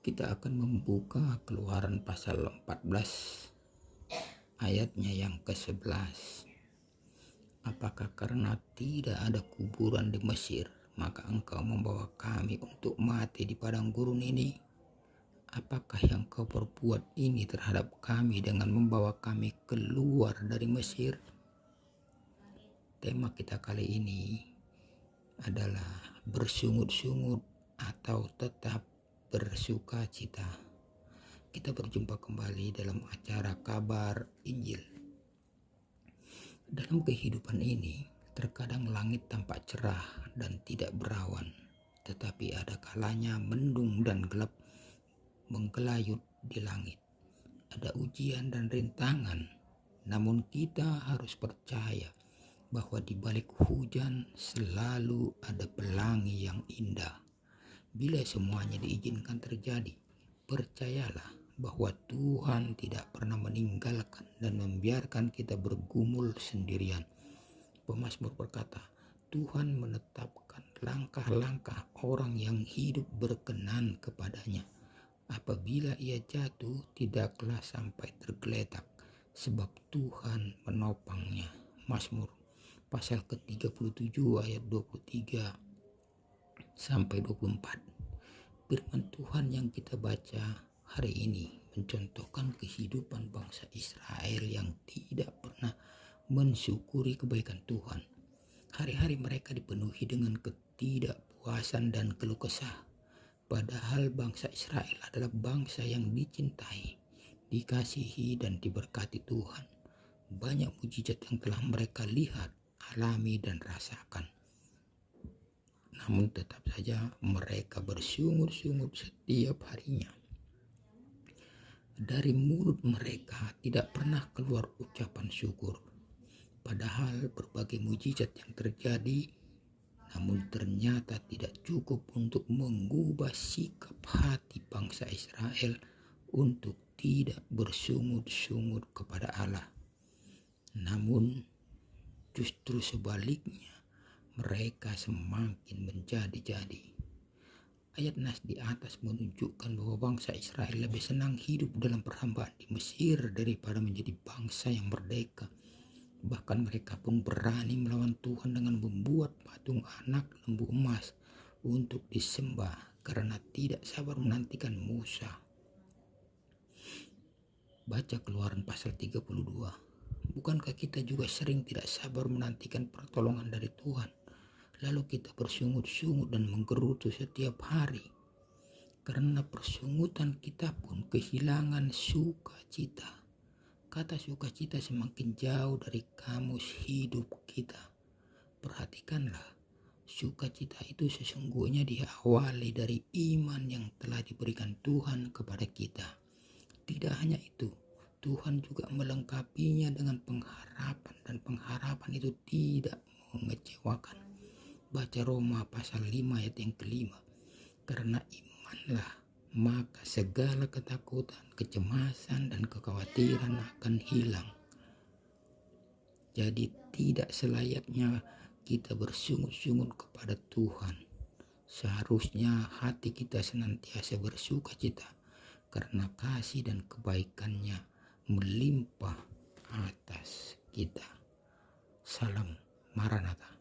Kita akan membuka Keluaran pasal 14 ayatnya yang ke-11. Apakah karena tidak ada kuburan di Mesir, maka engkau membawa kami untuk mati di padang gurun ini? Apakah yang kau perbuat ini terhadap kami dengan membawa kami keluar dari Mesir? Tema kita kali ini adalah bersungut-sungut atau tetap bersuka cita. Kita berjumpa kembali dalam acara Kabar Injil. Dalam kehidupan ini, terkadang langit tampak cerah dan tidak berawan, tetapi ada kalanya mendung dan gelap menggelayut di langit. Ada ujian dan rintangan, namun kita harus percaya bahwa di balik hujan selalu ada pelangi yang indah. Bila semuanya diizinkan terjadi, percayalah bahwa Tuhan tidak pernah meninggalkan dan membiarkan kita bergumul sendirian. Pemazmur berkata, Tuhan menetapkan langkah-langkah orang yang hidup berkenan kepadanya. Apabila ia jatuh, tidaklah sampai tergeletak, sebab Tuhan menopangnya. Mazmur pasal ke-37 ayat 23 sampai 24. Firman Tuhan yang kita baca hari ini mencontohkan kehidupan bangsa Israel yang tidak pernah mensyukuri kebaikan Tuhan. Hari-hari mereka dipenuhi dengan ketidakpuasan dan keluh kesah. Padahal bangsa Israel adalah bangsa yang dicintai, dikasihi dan diberkati Tuhan. Banyak mujizat yang telah mereka lihat, alami dan rasakan. Namun tetap saja mereka bersungut-sungut setiap harinya. Dari mulut mereka tidak pernah keluar ucapan syukur. Padahal berbagai mujizat yang terjadi, namun ternyata tidak cukup untuk mengubah sikap hati bangsa Israel untuk tidak bersungut-sungut kepada Allah. Namun justru sebaliknya, mereka semakin menjadi-jadi. Ayat nas di atas menunjukkan bahwa bangsa Israel lebih senang hidup dalam perhambaan di Mesir daripada menjadi bangsa yang merdeka. Bahkan mereka pun berani melawan Tuhan dengan membuat patung anak lembu emas untuk disembah karena tidak sabar menantikan Musa. Baca Keluaran pasal 32. Bukankah kita juga sering tidak sabar menantikan pertolongan dari Tuhan? Lalu kita bersungut-sungut dan menggerutu setiap hari. Karena persungutan kita pun kehilangan sukacita. Kata sukacita semakin jauh dari kamus hidup kita. Perhatikanlah, sukacita itu sesungguhnya diawali dari iman yang telah diberikan Tuhan kepada kita. Tidak hanya itu, Tuhan juga melengkapinya dengan pengharapan, dan pengharapan itu tidak mengecewakan. Baca Roma pasal 5 ayat yang kelima. Karena imanlah, maka segala ketakutan, kecemasan, dan kekhawatiran akan hilang. Jadi tidak selayaknya kita bersungut-sungut kepada Tuhan. Seharusnya hati kita senantiasa bersukacita karena kasih dan kebaikannya melimpah atas kita. Salam Maranatha.